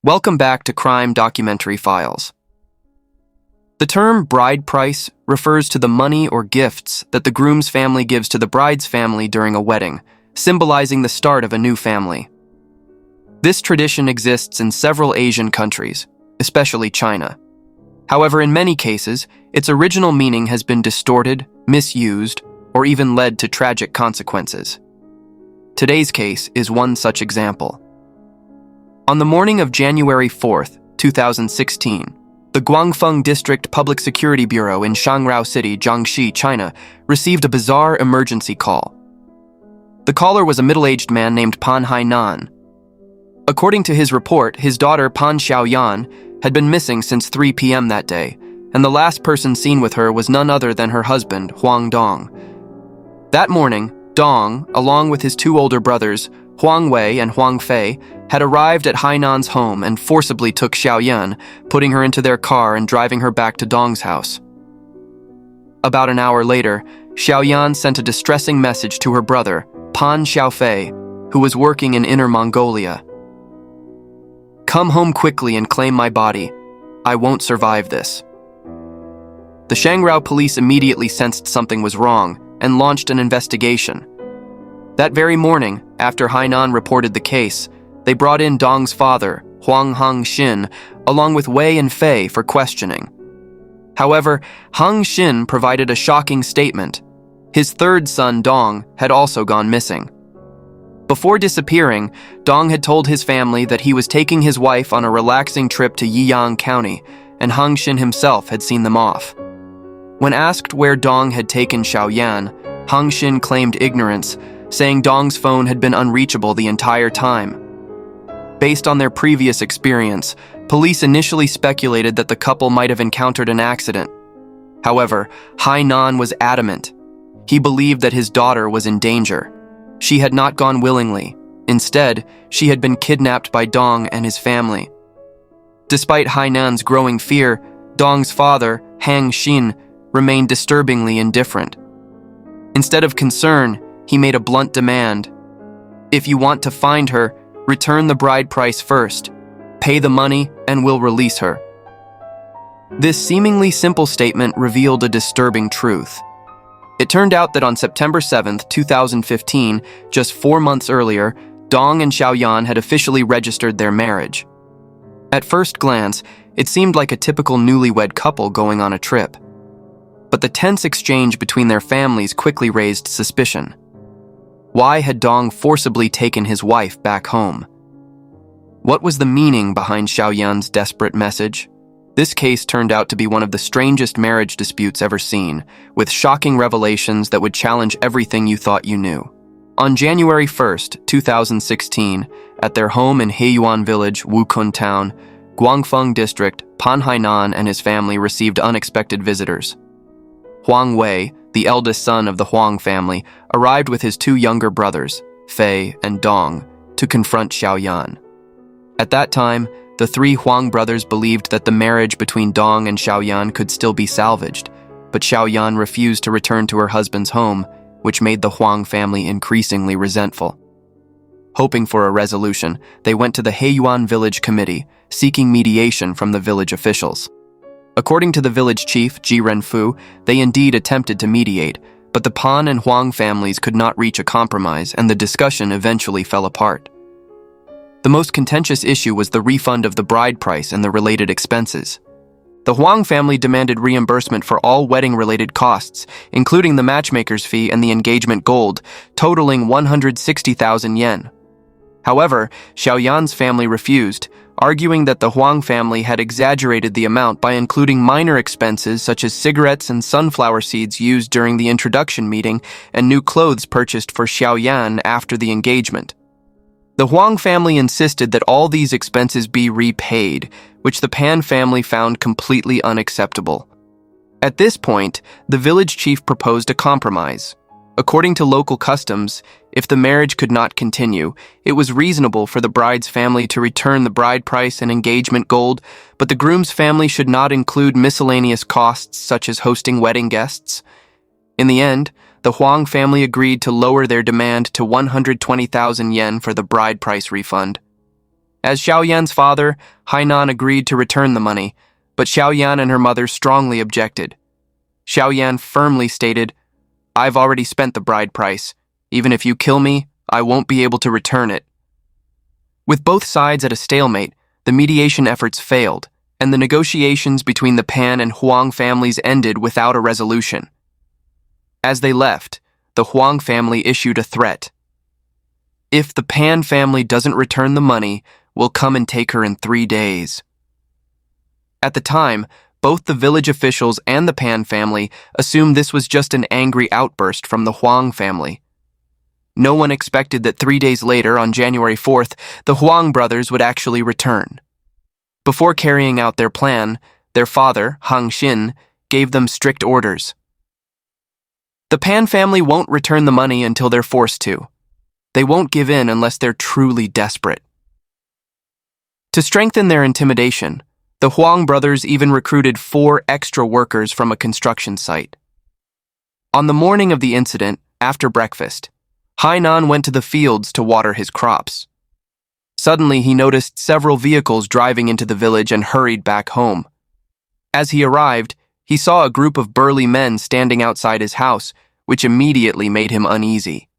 Welcome back to Crime Documentary Files. The term bride price refers to the money or gifts that the groom's family gives to the bride's family during a wedding, symbolizing the start of a new family. This tradition exists in several Asian countries, especially China. However, in many cases, its original meaning has been distorted, misused, or even led to tragic consequences. Today's case is one such example. On the morning of January 4th, 2016, the Guangfeng District Public Security Bureau in Shangrao City, Jiangxi, China, received a bizarre emergency call. The caller was a middle-aged man named Pan Hainan. According to his report, his daughter Pan Xiaoyan had been missing since 3 p.m. that day, and the last person seen with her was none other than her husband, Huang Dong. That morning, Dong, along with his two older brothers, Huang Wei and Huang Fei, had arrived at Hainan's home and forcibly took Xiaoyan, putting her into their car and driving her back to Dong's house. About an hour later, Xiaoyan sent a distressing message to her brother, Pan Xiaofei, who was working in Inner Mongolia. "Come home quickly and claim my body. I won't survive this." The Shangrao police immediately sensed something was wrong and launched an investigation. That very morning, after Hainan reported the case, they brought in Dong's father, Huang Hangxin, along with Wei and Fei for questioning. However, Hangxin provided a shocking statement. His third son, Dong, had also gone missing. Before disappearing, Dong had told his family that he was taking his wife on a relaxing trip to Yiyang County, and Hangxin himself had seen them off. When asked where Dong had taken Xiaoyan, Hangxin claimed ignorance, saying Dong's phone had been unreachable the entire time. Based on their previous experience, police initially speculated that the couple might have encountered an accident. However, Hainan was adamant. He believed that his daughter was in danger. She had not gone willingly. Instead, she had been kidnapped by Dong and his family. Despite Hainan's growing fear, Dong's father, Hang Xin, remained disturbingly indifferent. Instead of concern, he made a blunt demand. "If you want to find her, return the bride price first. Pay the money and we'll release her." This seemingly simple statement revealed a disturbing truth. It turned out that on September 7th, 2015, just 4 months earlier, Dong and Xiaoyan had officially registered their marriage. At first glance, it seemed like a typical newlywed couple going on a trip. But the tense exchange between their families quickly raised suspicion. Why had Dong forcibly taken his wife back home? What was the meaning behind Xiaoyan's desperate message? This case turned out to be one of the strangest marriage disputes ever seen, with shocking revelations that would challenge everything you thought you knew. On January 1st, 2016, at their home in Heiyuan Village, Wukun Town, Guangfeng District, Pan Hainan and his family received unexpected visitors. Huang Wei, the eldest son of the Huang family, arrived with his two younger brothers, Fei and Dong, to confront Xiaoyan. At that time, the three Huang brothers believed that the marriage between Dong and Xiaoyan could still be salvaged, but Xiaoyan refused to return to her husband's home, which made the Huang family increasingly resentful. Hoping for a resolution, they went to the Heiyuan Village Committee, seeking mediation from the village officials. According to the village chief, Ji Renfu, they indeed attempted to mediate, but the Pan and Huang families could not reach a compromise, and the discussion eventually fell apart. The most contentious issue was the refund of the bride price and the related expenses. The Huang family demanded reimbursement for all wedding-related costs, including the matchmaker's fee and the engagement gold, totaling 160,000 yen. However, Xiaoyan's family refused, arguing that the Huang family had exaggerated the amount by including minor expenses such as cigarettes and sunflower seeds used during the introduction meeting and new clothes purchased for Xiaoyan after the engagement. The Huang family insisted that all these expenses be repaid, which the Pan family found completely unacceptable. At this point, the village chief proposed a compromise. According to local customs, if the marriage could not continue, it was reasonable for the bride's family to return the bride price and engagement gold, but the groom's family should not include miscellaneous costs such as hosting wedding guests. In the end, the Huang family agreed to lower their demand to 120,000 yen for the bride price refund. As Xiaoyan's father, Hainan agreed to return the money, but Xiaoyan and her mother strongly objected. Xiaoyan firmly stated, "I've already spent the bride price. Even if you kill me, I won't be able to return it." With both sides at a stalemate, the mediation efforts failed, and the negotiations between the Pan and Huang families ended without a resolution. As they left, the Huang family issued a threat. "If the Pan family doesn't return the money, we'll come and take her in 3 days." At the time, both the village officials and the Pan family assumed this was just an angry outburst from the Huang family. No one expected that 3 days later, on January 4th, the Huang brothers would actually return. Before carrying out their plan, their father, Hang Xin, gave them strict orders. The Pan family won't return the money until they're forced to. They won't give in unless they're truly desperate. To strengthen their intimidation, the Huang brothers even recruited 4 extra workers from a construction site. On the morning of the incident, after breakfast, Hainan went to the fields to water his crops. Suddenly, he noticed several vehicles driving into the village and hurried back home. As he arrived, he saw a group of burly men standing outside his house, which immediately made him uneasy.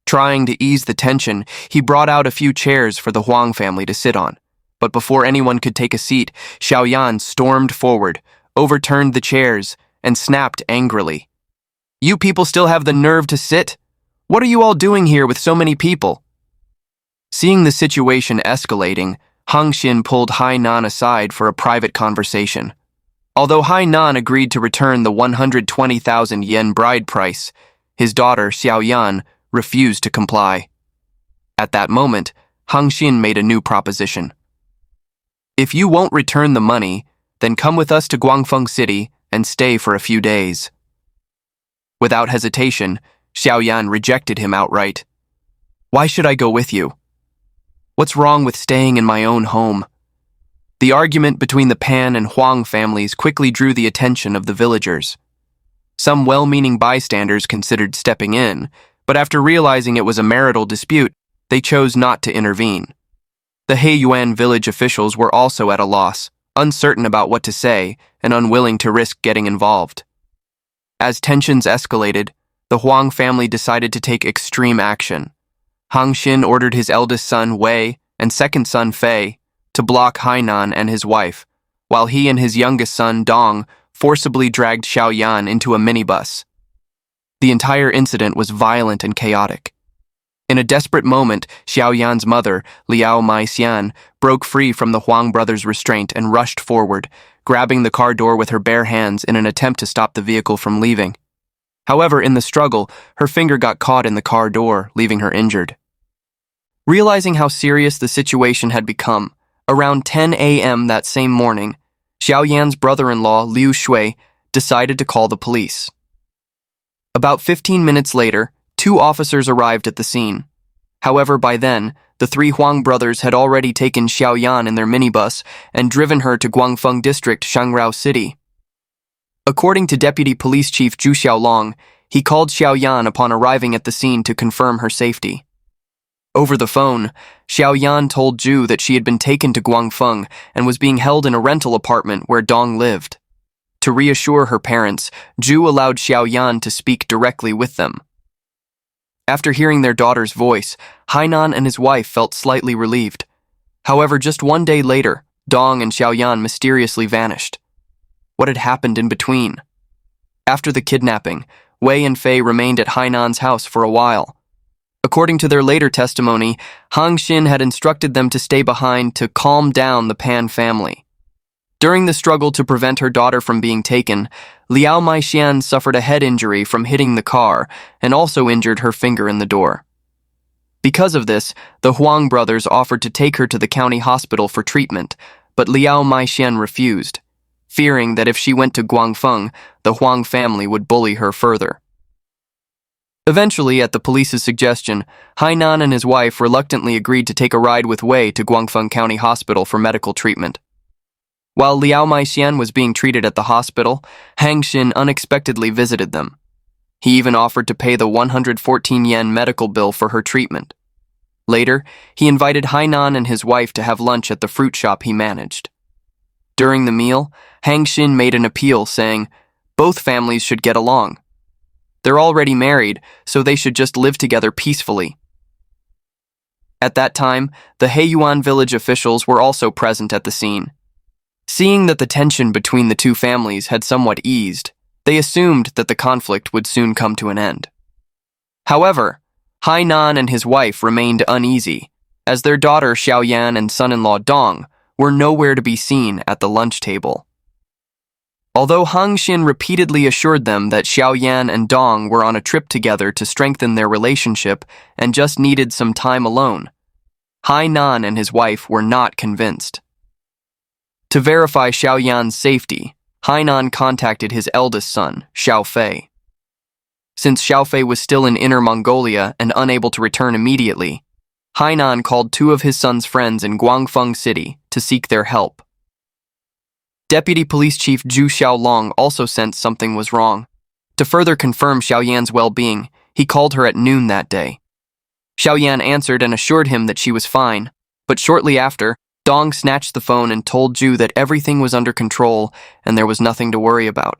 Trying to ease the tension, he brought out a few chairs for the Huang family to sit on. But before anyone could take a seat, Xiaoyan stormed forward, overturned the chairs, and snapped angrily. "You people still have the nerve to sit? What are you all doing here with so many people?" Seeing the situation escalating, Hang Xin pulled Hainan aside for a private conversation. Although Hainan agreed to return the 120,000 yen bride price, his daughter, Xiaoyan, refused to comply. At that moment, Hang Xin made a new proposition. "If you won't return the money, then come with us to Guangfeng City and stay for a few days." Without hesitation, Xiaoyan rejected him outright. "Why should I go with you? What's wrong with staying in my own home?" The argument between the Pan and Huang families quickly drew the attention of the villagers. Some well-meaning bystanders considered stepping in, but after realizing it was a marital dispute, they chose not to intervene. The Heiyuan village officials were also at a loss, uncertain about what to say and unwilling to risk getting involved. As tensions escalated, the Huang family decided to take extreme action. Hang Xin ordered his eldest son, Wei, and second son, Fei, to block Hainan and his wife, while he and his youngest son, Dong, forcibly dragged Xiaoyan into a minibus. The entire incident was violent and chaotic. In a desperate moment, Xiaoyan's mother, Liao Maixian, broke free from the Huang brothers' restraint and rushed forward, grabbing the car door with her bare hands in an attempt to stop the vehicle from leaving. However, in the struggle, her finger got caught in the car door, leaving her injured. Realizing how serious the situation had become, around 10 a.m. that same morning, Xiaoyan's brother-in-law, Liu Shui, decided to call the police. About 15 minutes later, 2 officers arrived at the scene. However, by then, the 3 Huang brothers had already taken Xiaoyan in their minibus and driven her to Guangfeng District, Shangrao City. According to Deputy Police Chief Zhu Xiaolong, he called Xiaoyan upon arriving at the scene to confirm her safety. Over the phone, Xiaoyan told Zhu that she had been taken to Guangfeng and was being held in a rental apartment where Dong lived. To reassure her parents, Zhu allowed Xiaoyan to speak directly with them. After hearing their daughter's voice, Hainan and his wife felt slightly relieved. However, just 1 day later, Dong and Xiaoyan mysteriously vanished. What had happened in between? After the kidnapping, Wei and Fei remained at Hainan's house for a while. According to their later testimony, Hang Xin had instructed them to stay behind to calm down the Pan family. During the struggle to prevent her daughter from being taken, Liao Maixian suffered a head injury from hitting the car and also injured her finger in the door. Because of this, the Huang brothers offered to take her to the county hospital for treatment, but Liao Maixian refused, fearing that if she went to Guangfeng, the Huang family would bully her further. Eventually, at the police's suggestion, Hainan and his wife reluctantly agreed to take a ride with Wei to Guangfeng County Hospital for medical treatment. While Liao Maixian was being treated at the hospital, Hang Xin unexpectedly visited them. He even offered to pay the 114 yen medical bill for her treatment. Later, he invited Hainan and his wife to have lunch at the fruit shop he managed. During the meal, Hangxin made an appeal saying, both families should get along. They're already married, so they should just live together peacefully. At that time, the Heiyuan village officials were also present at the scene. Seeing that the tension between the two families had somewhat eased, they assumed that the conflict would soon come to an end. However, Hainan and his wife remained uneasy, as their daughter Xiaoyan and son-in-law Dong were nowhere to be seen at the lunch table. Although Hangxin repeatedly assured them that Xiaoyan and Dong were on a trip together to strengthen their relationship and just needed some time alone, Hainan and his wife were not convinced. To verify Xiaoyan's safety, Hainan contacted his eldest son, Xiaofei. Since Xiaofei was still in Inner Mongolia and unable to return immediately, Hainan called two of his son's friends in Guangfeng City to seek their help. Deputy Police Chief Zhu Xiaolong also sensed something was wrong. To further confirm Xiaoyan's well-being, he called her at noon that day. Xiaoyan answered and assured him that she was fine, but shortly after, Dong snatched the phone and told Zhu that everything was under control and there was nothing to worry about.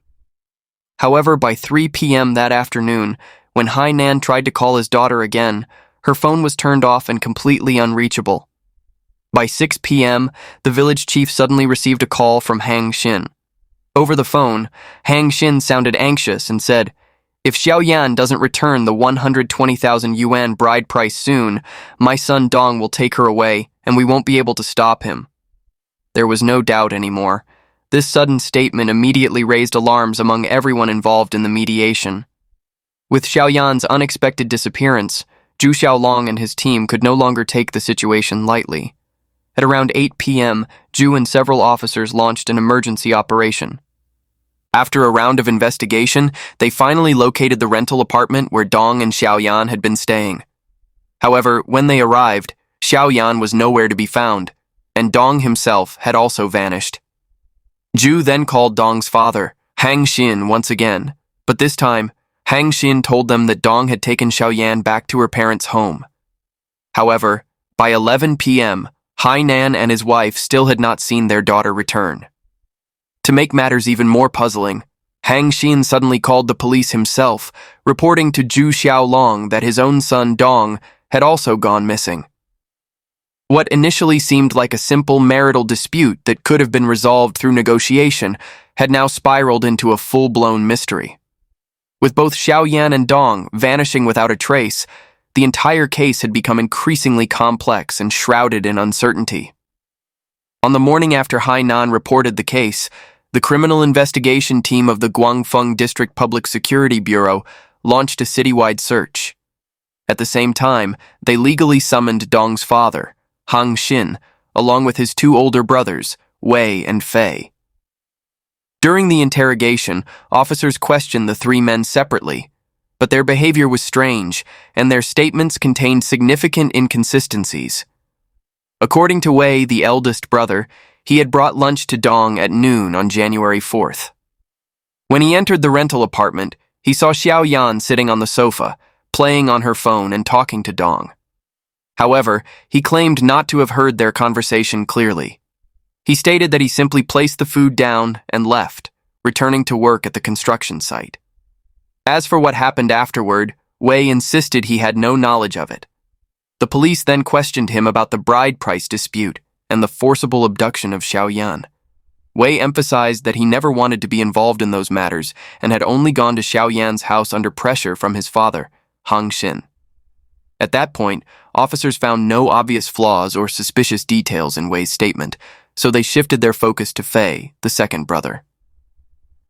However, by 3 p.m. that afternoon, when Hainan tried to call his daughter again, her phone was turned off and completely unreachable. By 6 p.m., the village chief suddenly received a call from Hangxin. Over the phone, Hangxin sounded anxious and said, if Xiaoyan doesn't return the 120,000 yuan bride price soon, my son Dong will take her away and we won't be able to stop him. There was no doubt anymore. This sudden statement immediately raised alarms among everyone involved in the mediation. With Xiaoyan's unexpected disappearance, Zhu Xiaolong and his team could no longer take the situation lightly. At around 8 p.m., Zhu and several officers launched an emergency operation. After a round of investigation, they finally located the rental apartment where Dong and Xiaoyan had been staying. However, when they arrived, Xiaoyan was nowhere to be found, and Dong himself had also vanished. Zhu then called Dong's father, Hangxin, once again, but this time, Hangxin told them that Dong had taken Xiaoyan back to her parents' home. However, by 11 p.m., Hainan and his wife still had not seen their daughter return. To make matters even more puzzling, Hangxin suddenly called the police himself, reporting to Zhu Xiaolong that his own son Dong had also gone missing. What initially seemed like a simple marital dispute that could have been resolved through negotiation had now spiraled into a full-blown mystery. With both Xiaoyan and Dong vanishing without a trace, the entire case had become increasingly complex and shrouded in uncertainty. On the morning after Hainan reported the case, the criminal investigation team of the Guangfeng District Public Security Bureau launched a citywide search. At the same time, they legally summoned Dong's father, Hangxin, along with his two older brothers, Wei and Fei. During the interrogation, officers questioned the three men separately, but their behavior was strange, and their statements contained significant inconsistencies. According to Wei, the eldest brother, he had brought lunch to Dong at noon on January 4th. When he entered the rental apartment, he saw Xiaoyan sitting on the sofa, playing on her phone and talking to Dong. However, he claimed not to have heard their conversation clearly. He stated that he simply placed the food down and left, returning to work at the construction site. As for what happened afterward, Wei insisted he had no knowledge of it. The police then questioned him about the bride price dispute and the forcible abduction of Xiaoyan. Wei emphasized that he never wanted to be involved in those matters and had only gone to Xiaoyan's house under pressure from his father, Hangxin. At that point, officers found no obvious flaws or suspicious details in Wei's statement, so they shifted their focus to Fei, the second brother.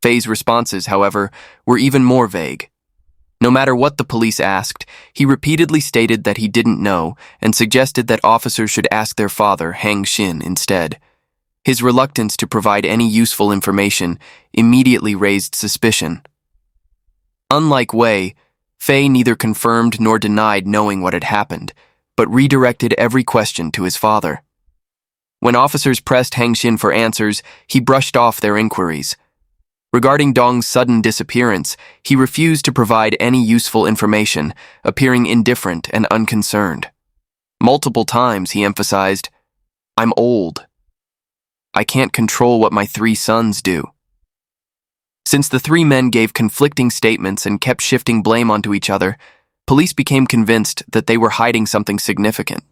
Fei's responses, however, were even more vague. No matter what the police asked, he repeatedly stated that he didn't know and suggested that officers should ask their father, Hangxin, instead. His reluctance to provide any useful information immediately raised suspicion. Unlike Wei, Fei neither confirmed nor denied knowing what had happened, but redirected every question to his father. When officers pressed Hangxin for answers, he brushed off their inquiries. Regarding Dong's sudden disappearance, he refused to provide any useful information, appearing indifferent and unconcerned. Multiple times he emphasized, "I'm old. I can't control what my 3 sons do." Since the 3 men gave conflicting statements and kept shifting blame onto each other, police became convinced that they were hiding something significant.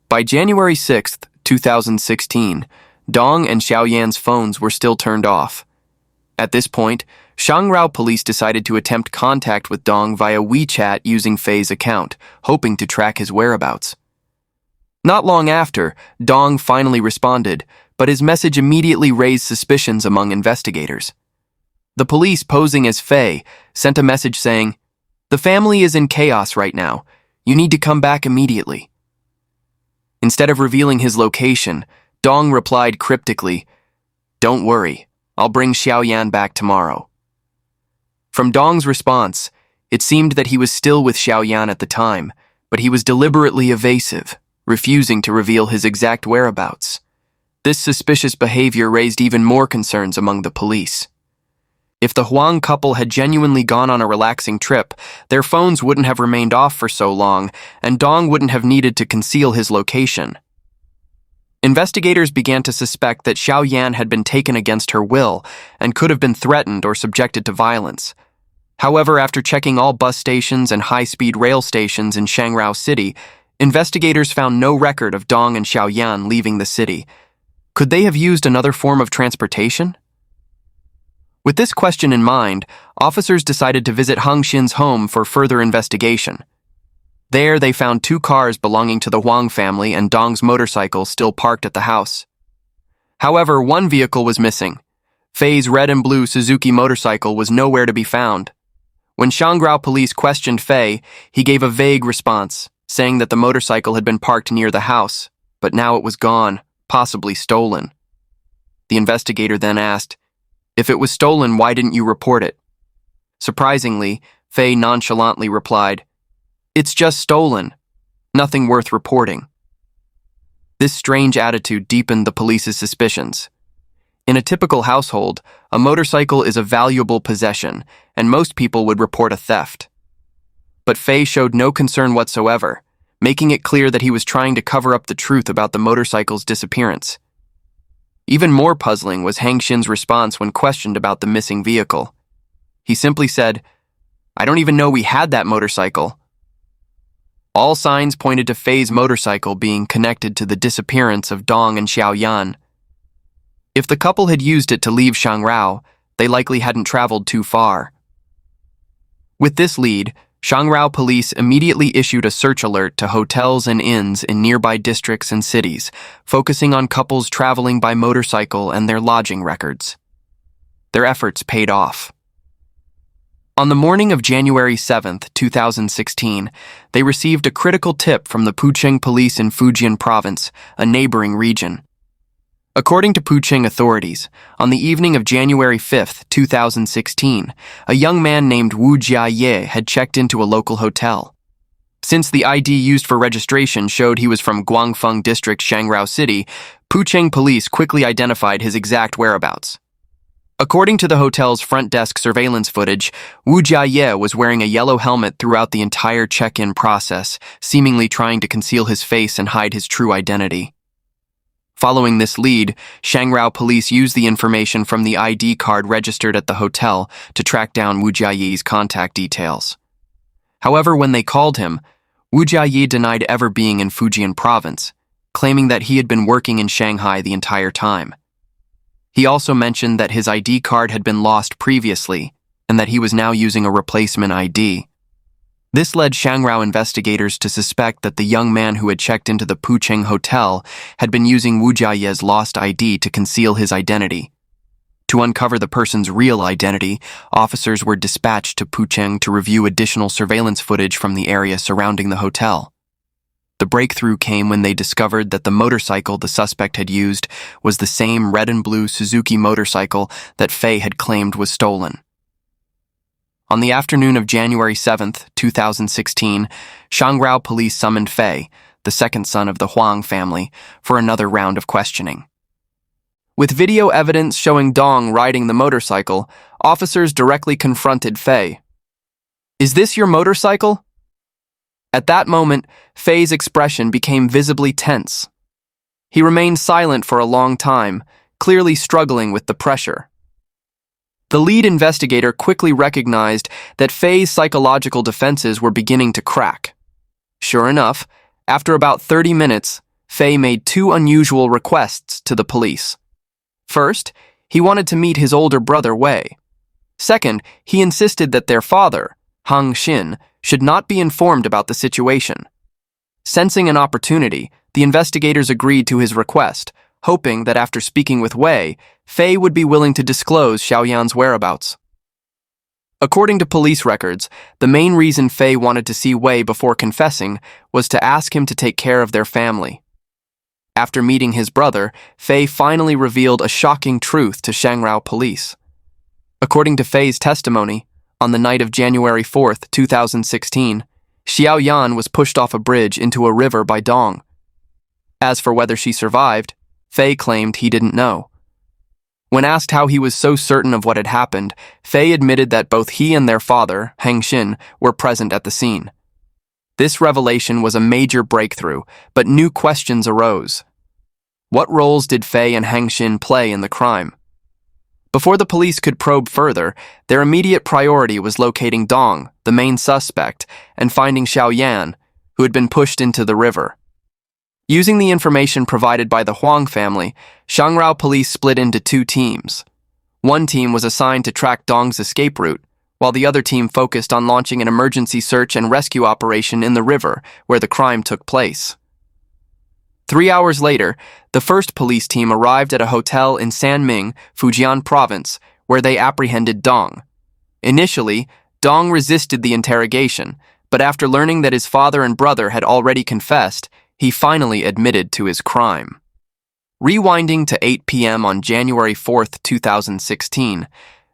By January 6, 2016, Dong and Xiaoyan's phones were still turned off. At this point, Shangrao police decided to attempt contact with Dong via WeChat using Fei's account, hoping to track his whereabouts. Not long after, Dong finally responded, but his message immediately raised suspicions among investigators. The police, posing as Fei, sent a message saying, "The family is in chaos right now. You need to come back immediately." Instead of revealing his location, Dong replied cryptically, "Don't worry, I'll bring Xiaoyan back tomorrow." From Dong's response, it seemed that he was still with Xiaoyan at the time, but he was deliberately evasive, refusing to reveal his exact whereabouts. This suspicious behavior raised even more concerns among the police. If the Huang couple had genuinely gone on a relaxing trip, their phones wouldn't have remained off for so long, and Dong wouldn't have needed to conceal his location. Investigators began to suspect that Xiaoyan had been taken against her will and could have been threatened or subjected to violence. However, after checking all bus stations and high-speed rail stations in Shangrao City, investigators found no record of Dong and Xiaoyan leaving the city. Could they have used another form of transportation? With this question in mind, officers decided to visit Hang Xin's home for further investigation. There, they found 2 cars belonging to the Huang family and Dong's motorcycle still parked at the house. However, one vehicle was missing. Fei's red and blue Suzuki motorcycle was nowhere to be found. When Shangrao police questioned Fei, he gave a vague response, saying that the motorcycle had been parked near the house, but now it was gone, possibly stolen. The investigator then asked, "If it was stolen, why didn't you report it?" Surprisingly, Fei nonchalantly replied, "It's just stolen. Nothing worth reporting." This strange attitude deepened the police's suspicions. In a typical household, a motorcycle is a valuable possession, and most people would report a theft. But Fei showed no concern whatsoever, making it clear that he was trying to cover up the truth about the motorcycle's disappearance. Even more puzzling was Hang Xin's response when questioned about the missing vehicle. He simply said, "I don't even know we had that motorcycle." All signs pointed to Fei's motorcycle being connected to the disappearance of Dong and Xiaoyan. If the couple had used it to leave Shangrao, they likely hadn't traveled too far. With this lead, Shangrao police immediately issued a search alert to hotels and inns in nearby districts and cities, focusing on couples traveling by motorcycle and their lodging records. Their efforts paid off. On the morning of January 7, 2016, they received a critical tip from the Pucheng police in Fujian province, a neighboring region. According to Pucheng authorities, on the evening of January 5, 2016, a young man named Wu Jiaye had checked into a local hotel. Since the ID used for registration showed he was from Guangfeng District, Shangrao City, Pucheng police quickly identified his exact whereabouts. According to the hotel's front desk surveillance footage, Wu Jiaye was wearing a yellow helmet throughout the entire check-in process, seemingly trying to conceal his face and hide his true identity. Following this lead, Shangrao police used the information from the ID card registered at the hotel to track down Wu Jiaye's contact details. However, when they called him, Wu Jiaye denied ever being in Fujian province, claiming that he had been working in Shanghai the entire time. He also mentioned that his ID card had been lost previously and that he was now using a replacement ID. This led Shangrao investigators to suspect that the young man who had checked into the Pucheng hotel had been using Wu Jiaye's lost ID to conceal his identity. To uncover the person's real identity, officers were dispatched to Pucheng to review additional surveillance footage from the area surrounding the hotel. The breakthrough came when they discovered that the motorcycle the suspect had used was the same red and blue Suzuki motorcycle that Fei had claimed was stolen. On the afternoon of January 7, 2016, Shangrao police summoned Fei, the second son of the Huang family, for another round of questioning. With video evidence showing Dong riding the motorcycle, officers directly confronted Fei. "Is this your motorcycle?" At that moment, Fei's expression became visibly tense. He remained silent for a long time, clearly struggling with the pressure. The lead investigator quickly recognized that Fei's psychological defenses were beginning to crack. Sure enough, after about 30 minutes, Fei made two unusual requests to the police. First, he wanted to meet his older brother Wei. Second, he insisted that their father, Hang Xin, should not be informed about the situation. Sensing an opportunity, the investigators agreed to his request, hoping that after speaking with Wei, Fei would be willing to disclose Xiaoyan's whereabouts. According to police records, the main reason Fei wanted to see Wei before confessing was to ask him to take care of their family. After meeting his brother, Fei finally revealed a shocking truth to Shangrao police. According to Fei's testimony, on the night of January 4th, 2016, Xiaoyan was pushed off a bridge into a river by Dong. As for whether she survived, Fei claimed he didn't know. When asked how he was so certain of what had happened, Fei admitted that both he and their father, Hang Xin, were present at the scene. This revelation was a major breakthrough, but new questions arose. What roles did Fei and Hang Xin play in the crime? Before the police could probe further, their immediate priority was locating Dong, the main suspect, and finding Xiaoyan, who had been pushed into the river. Using the information provided by the Huang family, Shangrao police split into two teams. One team was assigned to track Dong's escape route, while the other team focused on launching an emergency search and rescue operation in the river where the crime took place. 3 hours later, the first police team arrived at a hotel in Sanming, Fujian province, where they apprehended Dong. Initially, Dong resisted the interrogation, but after learning that his father and brother had already confessed, he finally admitted to his crime. Rewinding to 8 p.m. on January 4th, 2016,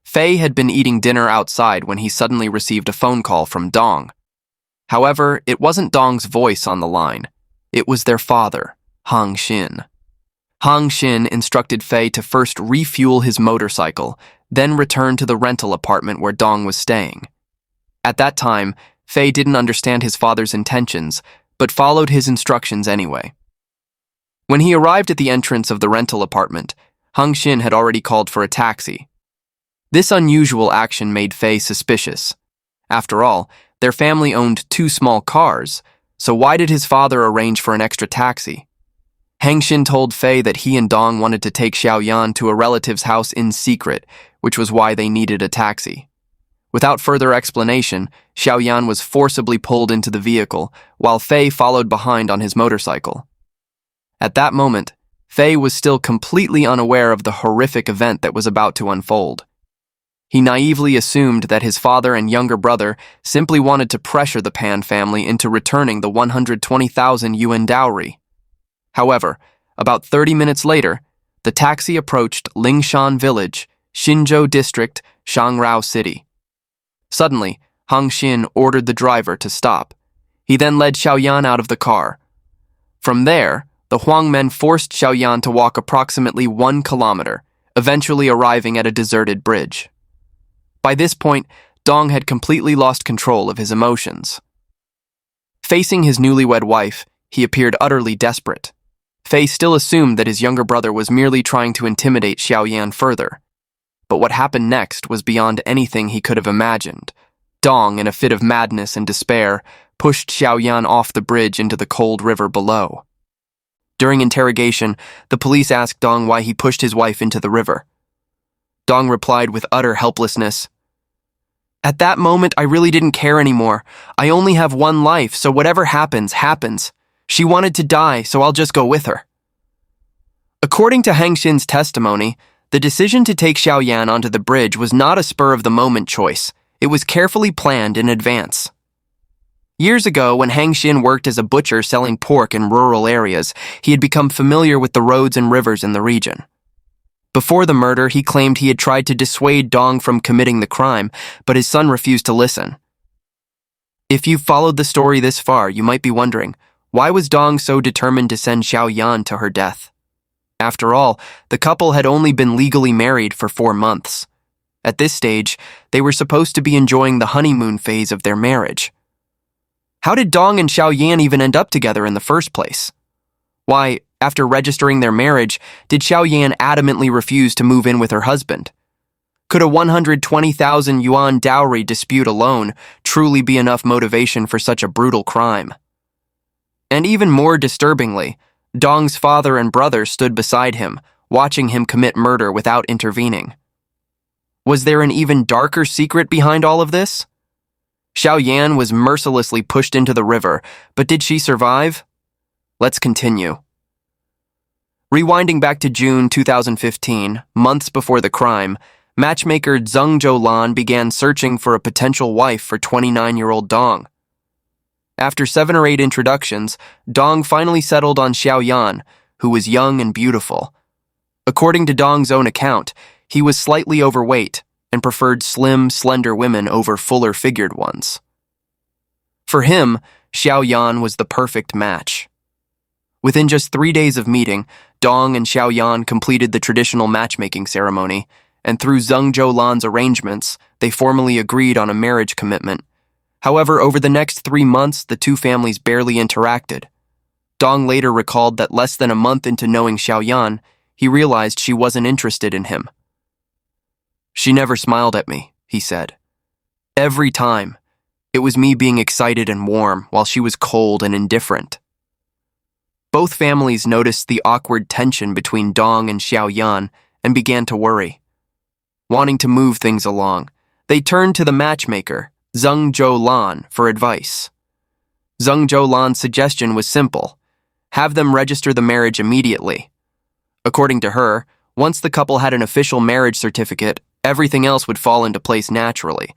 Fei had been eating dinner outside when he suddenly received a phone call from Dong. However, it wasn't Dong's voice on the line. It was their father, Hang Xin. Hang Xin instructed Fei to first refuel his motorcycle, then return to the rental apartment where Dong was staying. At that time, Fei didn't understand his father's intentions, but followed his instructions anyway. When he arrived at the entrance of the rental apartment, Hang Xin had already called for a taxi. This unusual action made Fei suspicious. After all, their family owned 2 small cars, so why did his father arrange for an extra taxi? Hang Xin told Fei that he and Dong wanted to take Xiaoyan to a relative's house in secret, which was why they needed a taxi. Without further explanation, Xiaoyan was forcibly pulled into the vehicle, while Fei followed behind on his motorcycle. At that moment, Fei was still completely unaware of the horrific event that was about to unfold. He naively assumed that his father and younger brother simply wanted to pressure the Pan family into returning the 120,000 yuan dowry. However, about 30 minutes later, the taxi approached Lingshan Village, Xinzhou District, Shangrao City. Suddenly, Hang Xin ordered the driver to stop. He then led Xiaoyan out of the car. From there, the Huang men forced Xiaoyan to walk approximately 1 kilometer, eventually arriving at a deserted bridge. By this point, Dong had completely lost control of his emotions. Facing his newlywed wife, he appeared utterly desperate. Fei still assumed that his younger brother was merely trying to intimidate Xiaoyan further. But what happened next was beyond anything he could have imagined. Dong, in a fit of madness and despair, pushed Xiaoyan off the bridge into the cold river below. During interrogation, the police asked Dong why he pushed his wife into the river. Dong replied with utter helplessness, "At that moment, I really didn't care anymore. I only have one life, so whatever happens, happens. She wanted to die, so I'll just go with her." According to Hang Xin's testimony, the decision to take Xiaoyan onto the bridge was not a spur-of-the-moment choice. It was carefully planned in advance. Years ago, when Hang Xin worked as a butcher selling pork in rural areas, he had become familiar with the roads and rivers in the region. Before the murder, he claimed he had tried to dissuade Dong from committing the crime, but his son refused to listen. If you've followed the story this far, you might be wondering, why was Dong so determined to send Xiaoyan to her death? After all, the couple had only been legally married for 4 months. At this stage, they were supposed to be enjoying the honeymoon phase of their marriage. How did Dong and Xiaoyan even end up together in the first place? Why, after registering their marriage, did Xiaoyan adamantly refuse to move in with her husband? Could a 120,000 yuan dowry dispute alone truly be enough motivation for such a brutal crime? And even more disturbingly, Dong's father and brother stood beside him, watching him commit murder without intervening. Was there an even darker secret behind all of this? Xiaoyan was mercilessly pushed into the river, but did she survive? Let's continue. Rewinding back to June 2015, months before the crime, matchmaker Zheng Zhoulan began searching for a potential wife for 29-year-old Dong. After 7 or 8 introductions, Dong finally settled on Xiaoyan, who was young and beautiful. According to Dong's own account, he was slightly overweight and preferred slim, slender women over fuller-figured ones. For him, Xiaoyan was the perfect match. Within just 3 days of meeting, Dong and Xiaoyan completed the traditional matchmaking ceremony, and through Zheng Zhoulan's arrangements, they formally agreed on a marriage commitment. However, over the next 3 months, the two families barely interacted. Dong later recalled that less than a month into knowing Xiaoyan, he realized she wasn't interested in him. "She never smiled at me," he said. "Every time, it was me being excited and warm, while she was cold and indifferent." Both families noticed the awkward tension between Dong and Xiaoyan and began to worry. Wanting to move things along, they turned to the matchmaker, Zheng Zhoulan, for advice. Zheng Zhoulan's suggestion was simple: have them register the marriage immediately. According to her, once the couple had an official marriage certificate, everything else would fall into place naturally.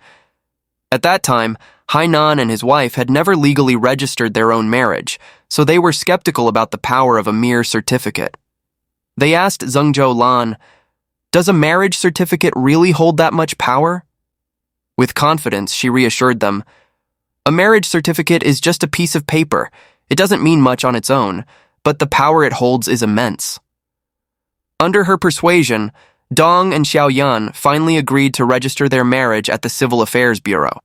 At that time, Hainan and his wife had never legally registered their own marriage, so they were skeptical about the power of a mere certificate. They asked Zheng Zhoulan, "Does a marriage certificate really hold that much power?" With confidence, she reassured them, "A marriage certificate is just a piece of paper. It doesn't mean much on its own, but the power it holds is immense." Under her persuasion, Dong and Xiaoyan finally agreed to register their marriage at the Civil Affairs Bureau.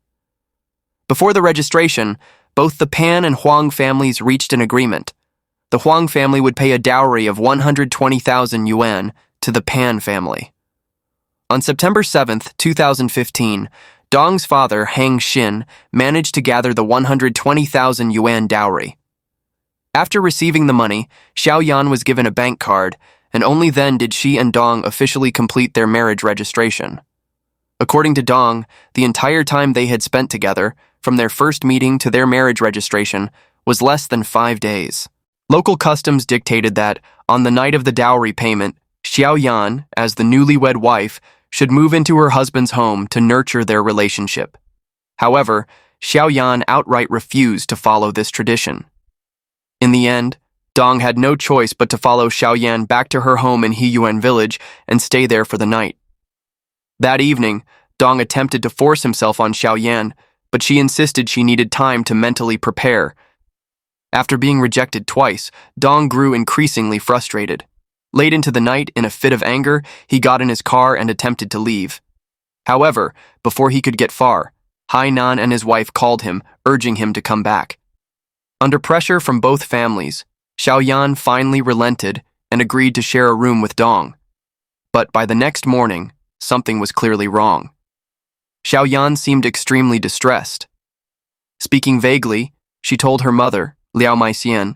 Before the registration, both the Pan and Huang families reached an agreement. The Huang family would pay a dowry of 120,000 yuan to the Pan family. On September 7th, 2015, Dong's father, Hang Xin, managed to gather the 120,000 yuan dowry. After receiving the money, Xiaoyan was given a bank card, and only then did she and Dong officially complete their marriage registration. According to Dong, the entire time they had spent together, from their first meeting to their marriage registration, was less than 5 days. Local customs dictated that, on the night of the dowry payment, Xiaoyan, as the newlywed wife, should move into her husband's home to nurture their relationship. However, Xiaoyan outright refused to follow this tradition. In the end, Dong had no choice but to follow Xiaoyan back to her home in Heyuan village and stay there for the night. That evening, Dong attempted to force himself on Xiaoyan, but she insisted she needed time to mentally prepare. After being rejected twice, Dong grew increasingly frustrated. Late into the night, in a fit of anger, he got in his car and attempted to leave. However, before he could get far, Hainan and his wife called him, urging him to come back. Under pressure from both families, Xiaoyan finally relented and agreed to share a room with Dong. But by the next morning, something was clearly wrong. Xiaoyan seemed extremely distressed. Speaking vaguely, she told her mother, Liao Maixian,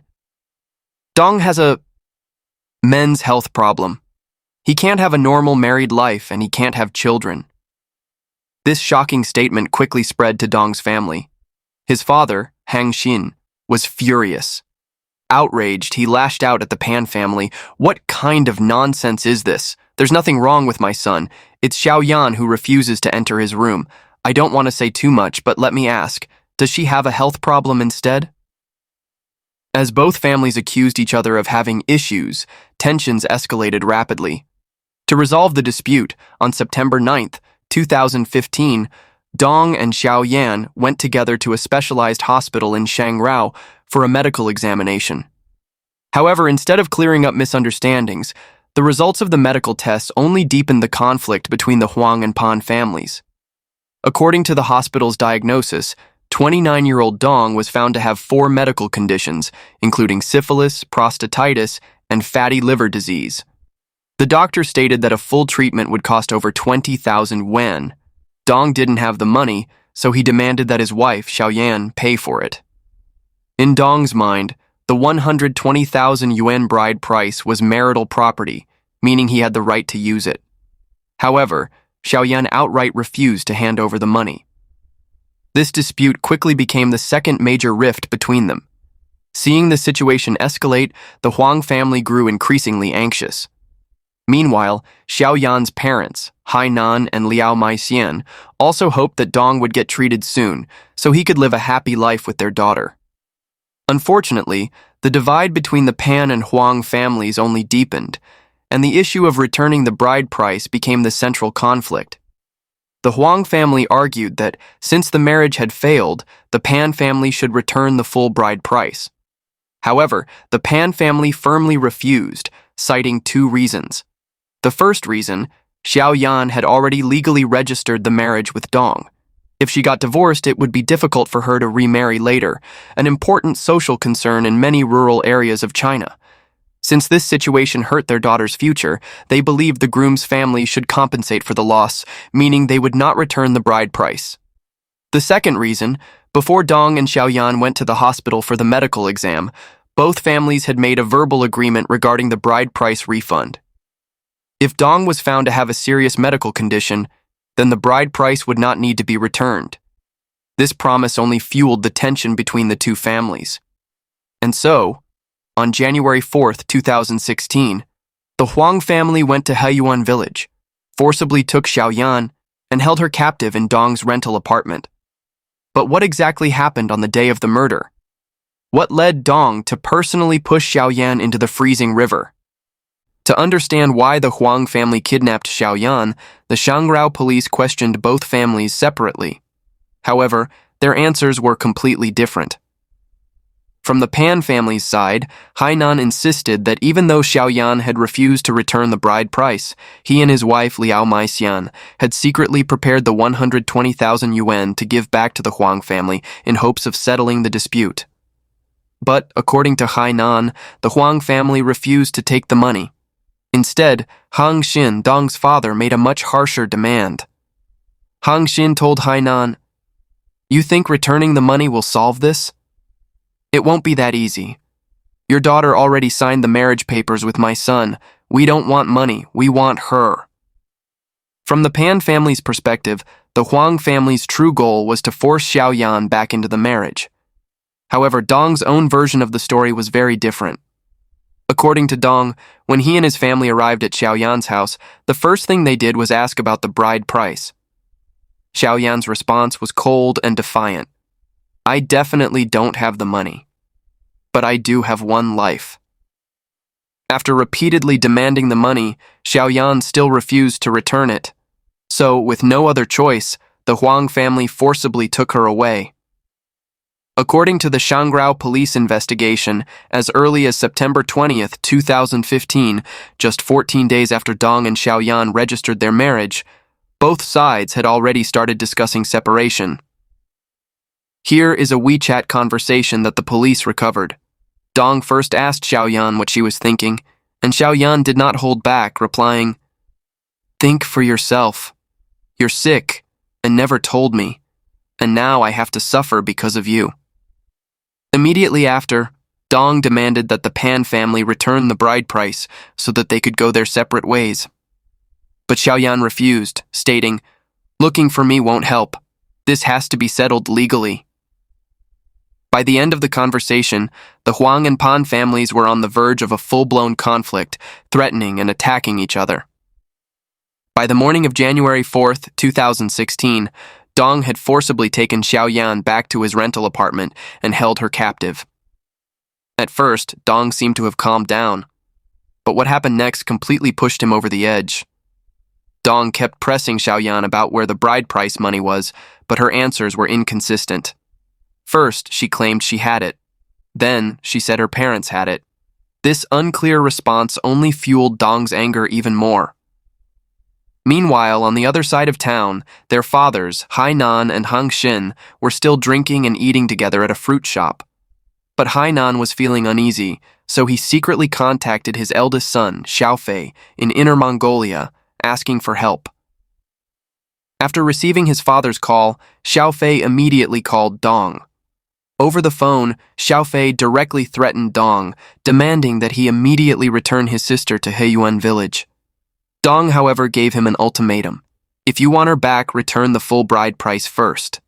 "Dong has a men's health problem. He can't have a normal married life and he can't have children." This shocking statement quickly spread to Dong's family. His father, Hang Xin, was furious. Outraged, he lashed out at the Pan family. "What kind of nonsense is this? There's nothing wrong with my son. It's Xiaoyan who refuses to enter his room. I don't want to say too much, but let me ask, does she have a health problem instead?" As both families accused each other of having issues, tensions escalated rapidly. To resolve the dispute, on September 9th, 2015, Dong and Xiaoyan went together to a specialized hospital in Shangrao for a medical examination. However, instead of clearing up misunderstandings, the results of the medical tests only deepened the conflict between the Huang and Pan families. According to the hospital's diagnosis, 29-year-old Dong was found to have 4 medical conditions, including syphilis, prostatitis, and fatty liver disease. The doctor stated that a full treatment would cost over 20,000 yuan. Dong didn't have the money, so he demanded that his wife, Xiaoyan, pay for it. In Dong's mind, the 120,000 yuan bride price was marital property, meaning he had the right to use it. However, Xiaoyan outright refused to hand over the money. This dispute quickly became the second major rift between them. Seeing the situation escalate, the Huang family grew increasingly anxious. Meanwhile, Xiaoyan's parents, Hainan and Liao Maixian, also hoped that Dong would get treated soon, so he could live a happy life with their daughter. Unfortunately, the divide between the Pan and Huang families only deepened, and the issue of returning the bride price became the central conflict. The Huang family argued that, since the marriage had failed, the Pan family should return the full bride price. However, the Pan family firmly refused, citing 2 reasons. The first reason, Xiaoyan had already legally registered the marriage with Dong. If she got divorced, it would be difficult for her to remarry later, an important social concern in many rural areas of China. Since this situation hurt their daughter's future, they believed the groom's family should compensate for the loss, meaning they would not return the bride price. The second reason, before Dong and Xiaoyan went to the hospital for the medical exam, both families had made a verbal agreement regarding the bride price refund. If Dong was found to have a serious medical condition, then the bride price would not need to be returned. This promise only fueled the tension between the 2 families. And so, on January 4, 2016, the Huang family went to Heiyuan village, forcibly took Xiaoyan, and held her captive in Dong's rental apartment. But what exactly happened on the day of the murder? What led Dong to personally push Xiaoyan into the freezing river? To understand why the Huang family kidnapped Xiaoyan, the Shangrao police questioned both families separately. However, their answers were completely different. From the Pan family's side, Hainan insisted that even though Xiaoyan had refused to return the bride price, he and his wife Liao Maixian had secretly prepared the 120,000 yuan to give back to the Huang family in hopes of settling the dispute. But, according to Hainan, the Huang family refused to take the money. Instead, Hang Xin, Dong's father, made a much harsher demand. Hang Xin told Hainan, "You think returning the money will solve this? It won't be that easy. Your daughter already signed the marriage papers with my son. We don't want money, we want her." From the Pan family's perspective, the Huang family's true goal was to force Xiaoyan back into the marriage. However, Dong's own version of the story was very different. According to Dong, when he and his family arrived at Xiaoyan's house, the first thing they did was ask about the bride price. Xiaoyan's response was cold and defiant. "I definitely don't have the money, but I do have one life." After repeatedly demanding the money, Xiaoyan still refused to return it. So, with no other choice, the Huang family forcibly took her away. According to the Shangrao police investigation, as early as September 20th, 2015, just 14 days after Dong and Xiaoyan registered their marriage, both sides had already started discussing separation. Here is a WeChat conversation that the police recovered. Dong first asked Xiaoyan what she was thinking, and Xiaoyan did not hold back, replying, "Think for yourself. You're sick and never told me, and now I have to suffer because of you." Immediately after, Dong demanded that the Pan family return the bride price so that they could go their separate ways. But Xiaoyan refused, stating, "Looking for me won't help. This has to be settled legally." By the end of the conversation, the Huang and Pan families were on the verge of a full-blown conflict, threatening and attacking each other. By the morning of January 4th, 2016, Dong had forcibly taken Xiaoyan back to his rental apartment and held her captive. At first, Dong seemed to have calmed down, but what happened next completely pushed him over the edge. Dong kept pressing Xiaoyan about where the bride price money was, but her answers were inconsistent. First, she claimed she had it. Then, she said her parents had it. This unclear response only fueled Dong's anger even more. Meanwhile, on the other side of town, their fathers, Hainan and Hang Xin, were still drinking and eating together at a fruit shop. But Hainan was feeling uneasy, so he secretly contacted his eldest son, Xiaofei, in Inner Mongolia, asking for help. After receiving his father's call, Xiaofei immediately called Dong. Over the phone, Xiaofei directly threatened Dong, demanding that he immediately return his sister to Heiyuan village. Dong, however, gave him an ultimatum. If you want her back, return the full bride price first.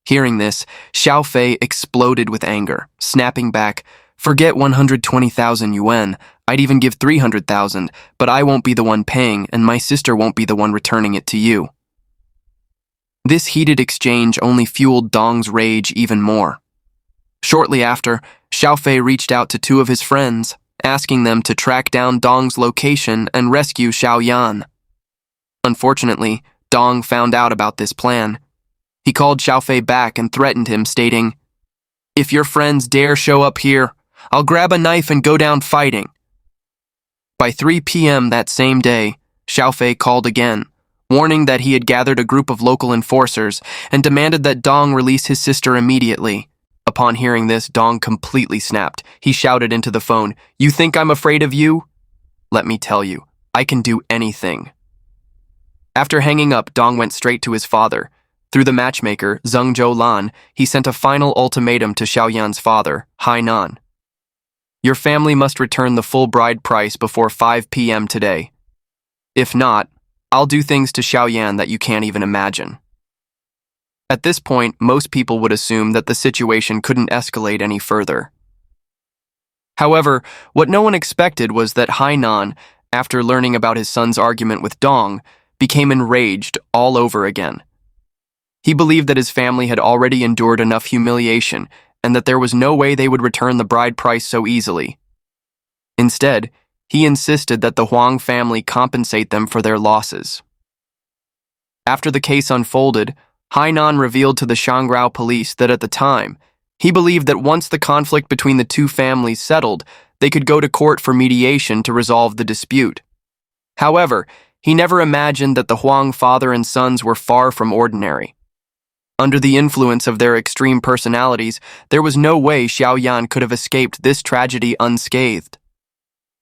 Hearing this, Xiaofei exploded with anger, snapping back, "Forget 120,000 yuan, I'd even give 300,000, but I won't be the one paying, and my sister won't be the one returning it to you." This heated exchange only fueled Dong's rage even more. Shortly after, Xiaofei reached out to two of his friends, asking them to track down Dong's location and rescue Xiaoyan. Unfortunately, Dong found out about this plan. He called Xiaofei back and threatened him, stating, "If your friends dare show up here, I'll grab a knife and go down fighting." By 3 p.m. that same day, Xiaofei called again, warning that he had gathered a group of local enforcers and demanded that Dong release his sister immediately. Upon hearing this, Dong completely snapped. He shouted into the phone, "You think I'm afraid of you? Let me tell you, I can do anything." After hanging up, Dong went straight to his father. Through the matchmaker, Zhengzhou Lan, he sent a final ultimatum to Xiaoyan's father, Hainan. "Your family must return the full bride price before 5 p.m. today. If not, I'll do things to Xiaoyan that you can't even imagine." At this point, most people would assume that the situation couldn't escalate any further. However, what no one expected was that Hainan, after learning about his son's argument with Dong, became enraged all over again. He believed that his family had already endured enough humiliation and that there was no way they would return the bride price so easily. Instead, he insisted that the Huang family compensate them for their losses. After the case unfolded, Hainan revealed to the Shangrao police that at the time, he believed that once the conflict between the two families settled, they could go to court for mediation to resolve the dispute. However, he never imagined that the Huang father and sons were far from ordinary. Under the influence of their extreme personalities, there was no way Xiaoyan could have escaped this tragedy unscathed.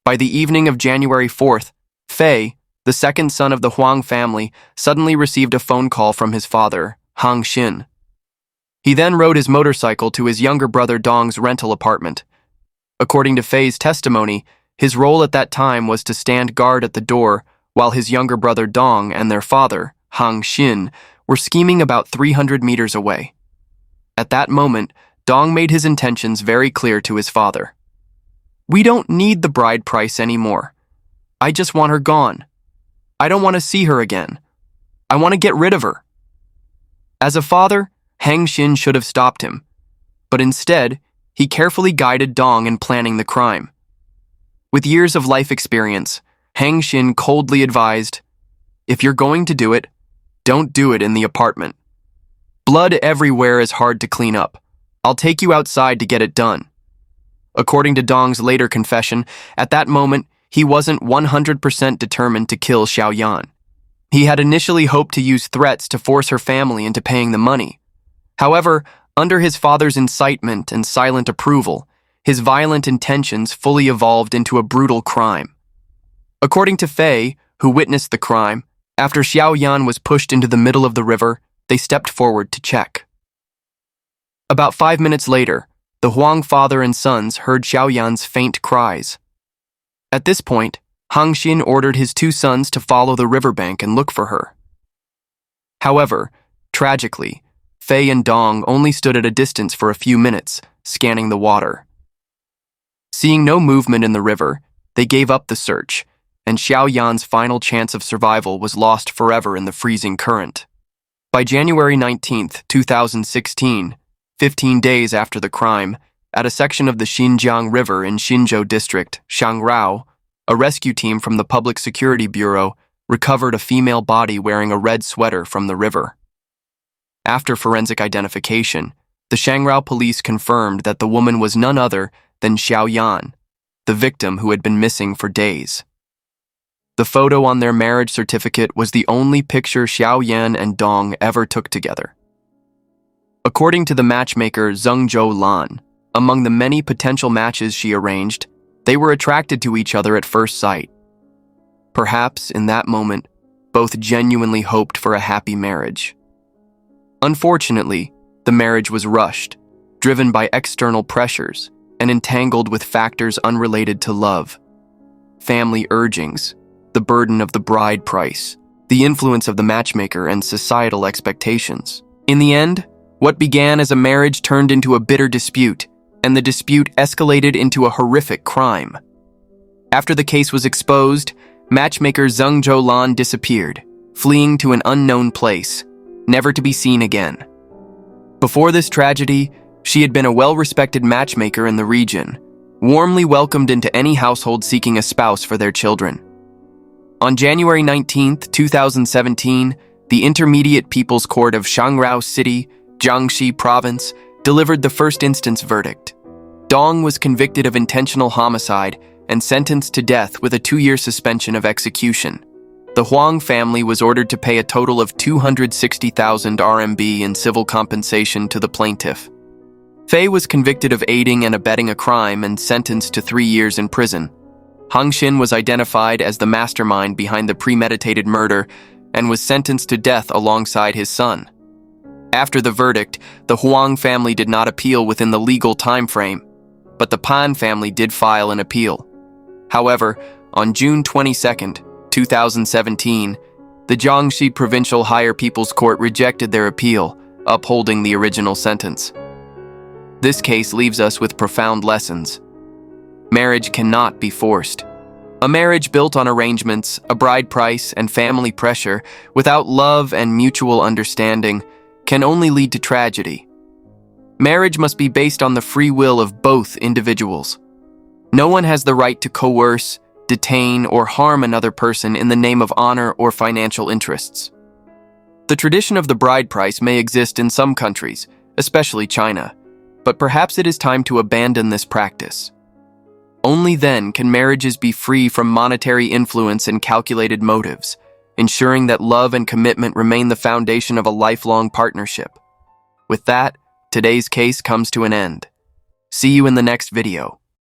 By the evening of January 4th, Fei, the second son of the Huang family, suddenly received a phone call from his father, Hang Xin. He then rode his motorcycle to his younger brother Dong's rental apartment. According to Fei's testimony, his role at that time was to stand guard at the door while his younger brother Dong and their father, Hang Xin, were scheming about 300 meters away. At that moment, Dong made his intentions very clear to his father. "We don't need the bride price anymore. I just want her gone. I don't want to see her again. I want to get rid of her." As a father, Hang Xin should have stopped him, but instead, he carefully guided Dong in planning the crime. With years of life experience, Hang Xin coldly advised, "If you're going to do it, don't do it in the apartment. Blood everywhere is hard to clean up. I'll take you outside to get it done." According to Dong's later confession, at that moment, he wasn't 100% determined to kill Xiaoyan. He had initially hoped to use threats to force her family into paying the money. However, under his father's incitement and silent approval, his violent intentions fully evolved into a brutal crime. According to Fei, who witnessed the crime, after Xiaoyan was pushed into the middle of the river, they stepped forward to check. About 5 minutes later, the Huang father and sons heard Xiaoyan's faint cries. At this point, Hang Xin ordered his two sons to follow the riverbank and look for her. However, tragically, Fei and Dong only stood at a distance for a few minutes, scanning the water. Seeing no movement in the river, they gave up the search, and Xiaoyan's final chance of survival was lost forever in the freezing current. By January 19, 2016, 15 days after the crime, at a section of the Xinjiang River in Xinzhou District, Shangrao, a rescue team from the Public Security Bureau recovered a female body wearing a red sweater from the river. After forensic identification, the Shangrao police confirmed that the woman was none other than Xiaoyan, the victim who had been missing for days. The photo on their marriage certificate was the only picture Xiao Yan and Dong ever took together. According to the matchmaker Zheng Zhou Lan, among the many potential matches she arranged, they were attracted to each other at first sight. Perhaps, in that moment, both genuinely hoped for a happy marriage. Unfortunately, the marriage was rushed, driven by external pressures, and entangled with factors unrelated to love. Family urgings, the burden of the bride price, the influence of the matchmaker, and societal expectations. In the end, what began as a marriage turned into a bitter dispute, and the dispute escalated into a horrific crime. After the case was exposed, matchmaker Zheng Zhoulan disappeared, fleeing to an unknown place, never to be seen again. Before this tragedy, she had been a well-respected matchmaker in the region, warmly welcomed into any household seeking a spouse for their children. On January 19, 2017, the Intermediate People's Court of Shangrao City, Jiangxi Province, delivered the first instance verdict. Dong was convicted of intentional homicide and sentenced to death with a 2-year suspension of execution. The Huang family was ordered to pay a total of 260,000 RMB in civil compensation to the plaintiff. Fei was convicted of aiding and abetting a crime and sentenced to 3 years in prison. Hang Xin was identified as the mastermind behind the premeditated murder and was sentenced to death alongside his son. After the verdict, the Huang family did not appeal within the legal time frame, but the Pan family did file an appeal. However, on June 22, 2017, the Jiangxi Provincial Higher People's Court rejected their appeal, upholding the original sentence. This case leaves us with profound lessons. Marriage cannot be forced. A marriage built on arrangements, a bride price, and family pressure, without love and mutual understanding, can only lead to tragedy. Marriage must be based on the free will of both individuals. No one has the right to coerce, detain, or harm another person in the name of honor or financial interests. The tradition of the bride price may exist in some countries, especially China, but perhaps it is time to abandon this practice. Only then can marriages be free from monetary influence and calculated motives, ensuring that love and commitment remain the foundation of a lifelong partnership. With that, today's case comes to an end. See you in the next video.